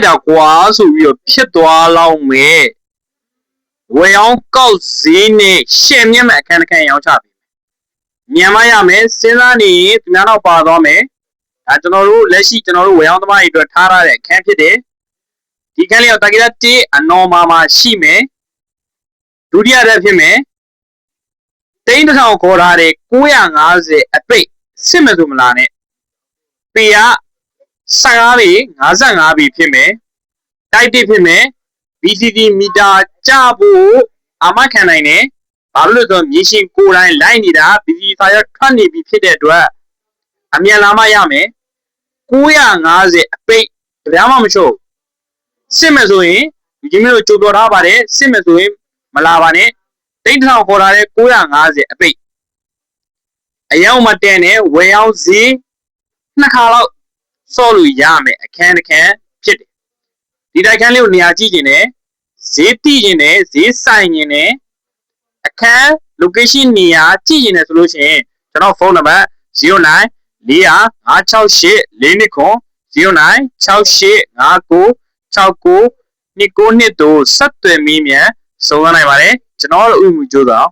လိုက်တာကွာဆိုပြီးတော့ဖြစ်သွားလောက်မယ်ဝယ်အောင်ကောက်ဈေးနဲ့ရှယ်မြင့်မဲ့အခန်းတစ်ခန်းရောင်းချပေးမြန်မရမယ်စဉ်းစားနေရင်သူများတော့ပါသွားမယ်ဒါကျွန်တော်တို့လက်ရှိကျွန်တော်တို့ဝယ်အောင်သမားတွေအတွက်ထားရတဲ့အခန်းဖြစ်တယ်ဒီခန်းလေးတော့တာဂီတာ1အနော်မာမှာရှိမယ်ဒုတိယတက်ဖြစ်မယ်တိန်းတစ်ထောင်ခေါ်ထားတဲ့950အပိတ်စစ်မဲ့ဆိုမလားနဲ့ပေက15ပေ55ပေဖြစ်မယ်တိုက်တစ်ဖြစ်မယ် BCD မီတာကျဖို့အာမခံနိုင်တယ်ဘာလို့လဲဆိုတော့မြေရှင်ကိုယ်တိုင်လိုက်နေတာ BCD စာရွက်ထွက်နေပြီဖြစ်တဲ့အတွက်အမြန်လာမှရမယ်950အပိတ်တရားမှမချို့စစ်မဲ့ဆိုရင်ဒီမျိုးတို့ကြိုးပြောထားပါတယ်စစ်မဲ့ဆိုရင်မလာပါနဲ့တိန်းထောင်ခေါ်ထားတဲ့950အပိတ်အယောင်မတန်နဲ့ဝယ်အောင်ဈေးနှစ်ခါလောက်စော့လို့ရမယ်အခန်းတစ်ခန်းဖြစ်တယ်ဒီတိုက်ခန်းလေးကိုနေရာကြည့်ကျင်တယ်ဈေးတိကျင်တယ်ဈေးဆိုင်ကျင်တယ်အခန်း location နေရာကြည့်ကျင်တယ်ဆိုလို့ရှိရင်ကျွန်တော်ဖုန်းနံပါတ်09 400 568 429 09 68 59 69 29 2 9 2 ဆက်သွယ်မေးမြန်းစုံစမ်းနိုင်ပါတယ်ကျွန်တော်တို့ဥမှုကြိုးစား